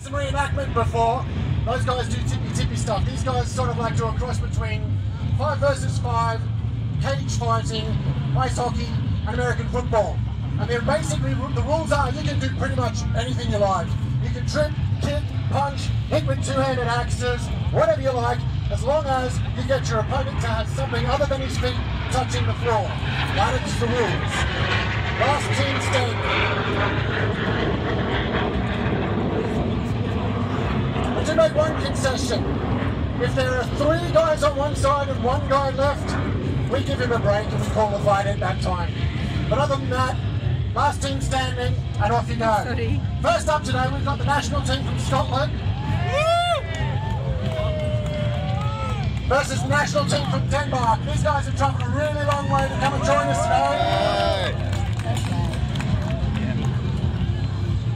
some reenactment before. Those guys do tippy stuff. These guys sort of like do a cross between 5 versus 5, cage fighting, ice hockey, and American football. And they're basically, the rules are you can do pretty much anything you like. You can trip, kick, punch, hit with two-handed axes, whatever you like, as long as you get your opponent to have something other than his feet touching the floor. That is the rules. Last team standing. But to make one concession, if there are 3 guys on one side and 1 guy left, we give him a break and we call the fight at that time. But other than that, last team standing, and off you go. Sorry. First up today, we've got the national team from Scotland versus the national team from Denmark. These guys have travelled a really long way to come and join us today.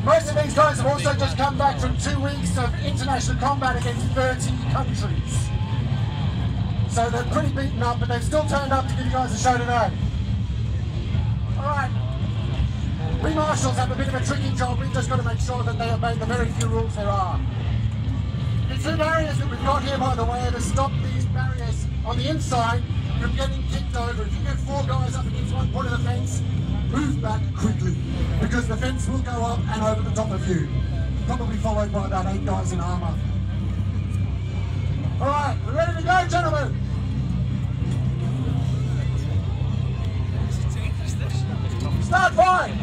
Most of these guys have also just come back from 2 weeks of international combat against 30 countries. So they're pretty beaten up, but they've still turned up to give you guys a show today. Alright. We marshals have a bit of a tricky job. We've just got to make sure that they obey the very few rules there are. The 2 barriers that we've got here, by the way, are to stop these barriers on the inside from getting kicked over. If you get 4 guys up against one point of the fence, move back quickly, because the fence will go up and over the top of you. Probably followed by about 8 guys in armour. Alright, we're ready to go, gentlemen! Start fight!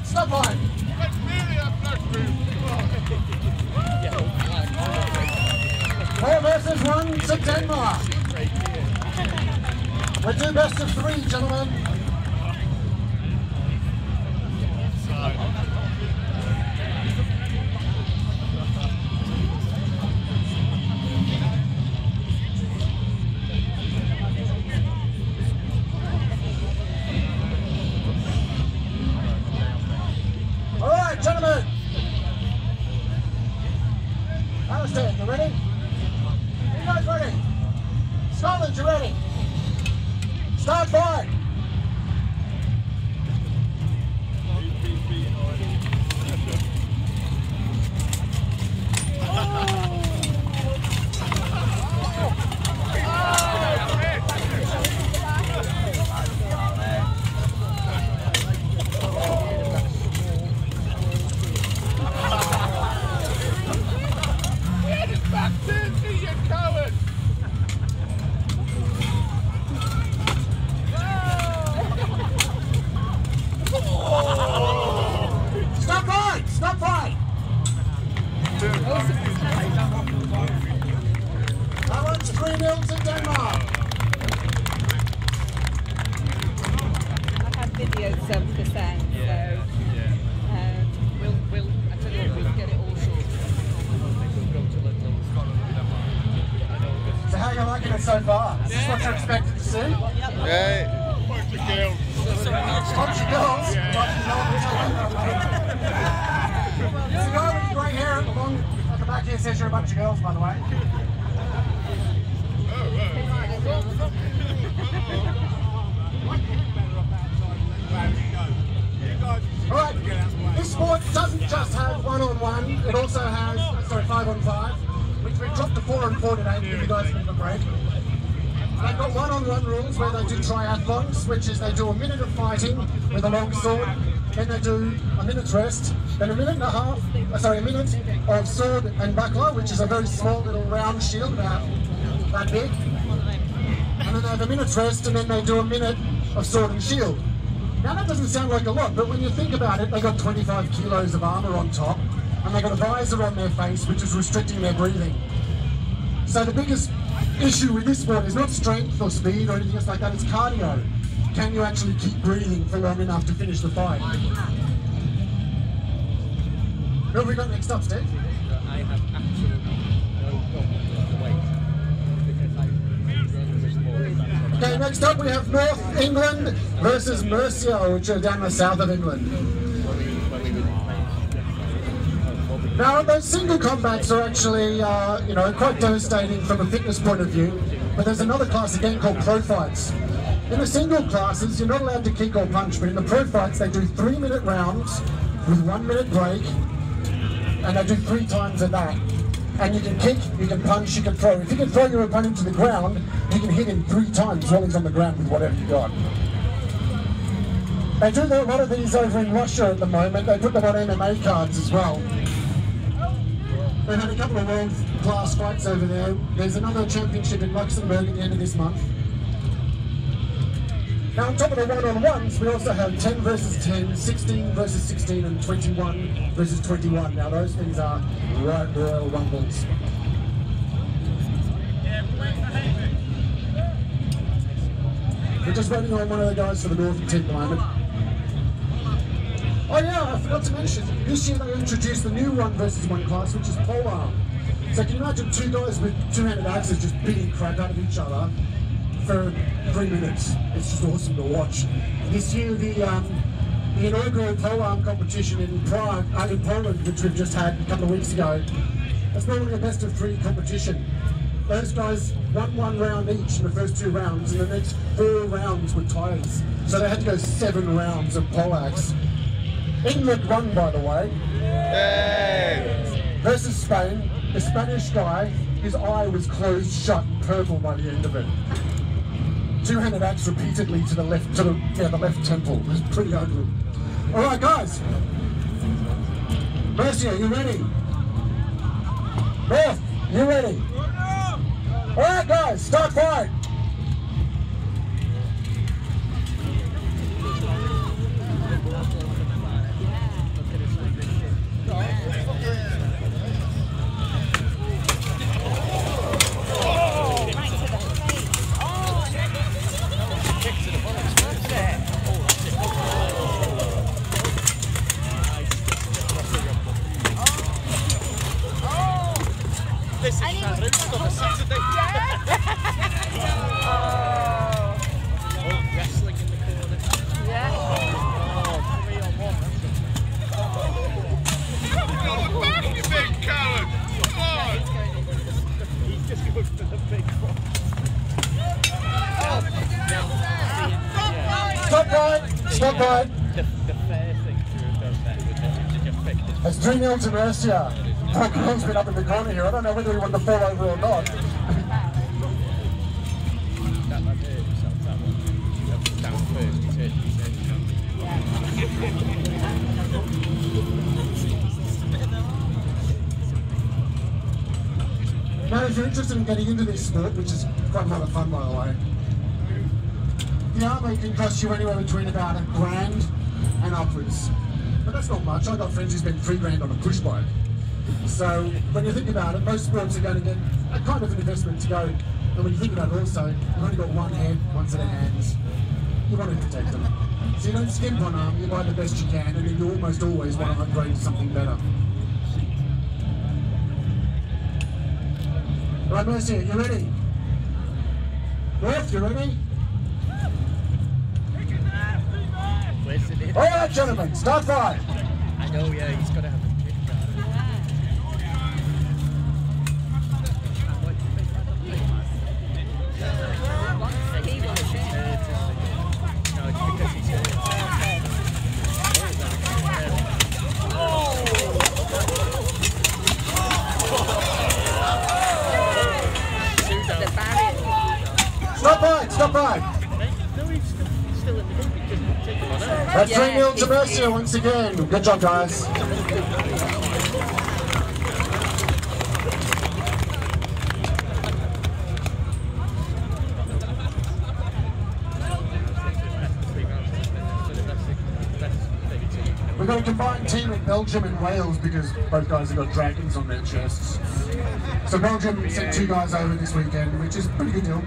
Stop fight! 4 versus 1 to Denmark. We'll do best of 3, gentlemen. All right, gentlemen. Alistair, you ready? You guys ready? Scotland, you ready? Start fight! Stop fight! That one's 3-0 to Denmark. I have videos of the sound, so we'll I tell you what, we'll get it all sorted. So how are you liking it so far? Is this what you're expected to see? Yeah. Bunch of girls. Bunch of girls? There's a guy with grey hair at the back here says you're a bunch of girls, by the way. Alright, this sport doesn't just have 1-on-1, it also has, 5-on-5, which we've dropped to 4-on-4 today to give you guys a bit of a break. They've got 1-on-1 rules where they do triathlons, which is they do a minute of fighting with a long sword, then they do a minute's rest, then a minute of sword and buckler, which is a very small little round shield about that big. And then they have a minute's rest, and then they do a minute of sword and shield. Now that doesn't sound like a lot, but when you think about it, they got 25 kilos of armour on top, and they got a visor on their face, which is restricting their breathing. So the biggest issue with this sport is not strength or speed or anything else like that, it's cardio. Can you actually keep breathing for long enough to finish the fight? Who have we got next up, Steve? I have absolutely no problem with the weight because I run the sport. Okay, next up we have North England versus Mercia, which are down the south of England. Now, those single combats are actually, quite devastating from a fitness point of view, but there's another class again called pro fights. In the single classes, you're not allowed to kick or punch, but in the pro fights, they do 3-minute rounds with 1 minute break, and they do 3 times of that. And you can kick, you can punch, you can throw. If you can throw your opponent to the ground, you can hit him 3 times while he's on the ground with whatever you got. They do a lot of these over in Russia at the moment. They put them on MMA cards as well. They've had a couple of world-class fights over there. There's another championship in Luxembourg at the end of this month. Now on top of the one-on-ones, we also have 10 versus 10, 16 versus 16, and 21 versus 21. Now those things are right Royal Rumbles. We're just waiting on one of the guys for the Northern team at the moment. Oh yeah, I forgot to mention, this year they introduced the new 1 versus 1 class, which is polearm. So can you imagine 2 guys with 2-handed axes just beating crap out of each other for 3 minutes? It's just awesome to watch. This year, the inaugural polearm competition in Prague, in Poland, which we've just had a couple of weeks ago, that's normally a best of 3 competition. Those guys won 1 round each in the first 2 rounds, and the next 4 rounds were ties. So they had to go 7 rounds of poleaxe. England won, by the way. Yay. Versus Spain. The Spanish guy, his eye was closed shut and purple by the end of it. 2-handed axe repeatedly to the left, the left temple. It was pretty ugly. All right, guys. Mercia, you ready? North, you ready? All right, guys, start fight. Wrestling in the corner. Yeah. Oh, 3 on 1. Go back, you big coward! Come on! He's just going for the big one. Stop right! Stop right! The fair thing to have done there would have affected. It's 3-0 to Mercia. Brockman's been up in the corner here. I don't know whether he wanted to fall over or not. That might hurt himself, that one. Down first, he's hurt Now, if you're interested in getting into this sport, which is quite a lot of fun, by the way, the armour can cost you anywhere between about $1,000 and upwards. But that's not much. I've got friends who spend $3,000 on a push bike. So when you think about it, most sports are going to get a kind of an investment to go. And when you think about it also, you've only got 1 head, 1 set of hands. You want to protect them. So you don't skimp on them, you buy the best you can, and then you almost always want to upgrade to something better. Right, Mercy, you ready? North, you ready? All right, gentlemen, start fight. I know, yeah, he's got to have a kick guard. No, it's because he's hurt. Stop fight, stop fight. No, he's still in the group. He just take him on out. That's 3-0 to Mercia once again. Good job, guys. We've got a combined team with Belgium and Wales because both guys have got dragons on their chests. So Belgium sent 2 guys over this weekend, which is a pretty good deal.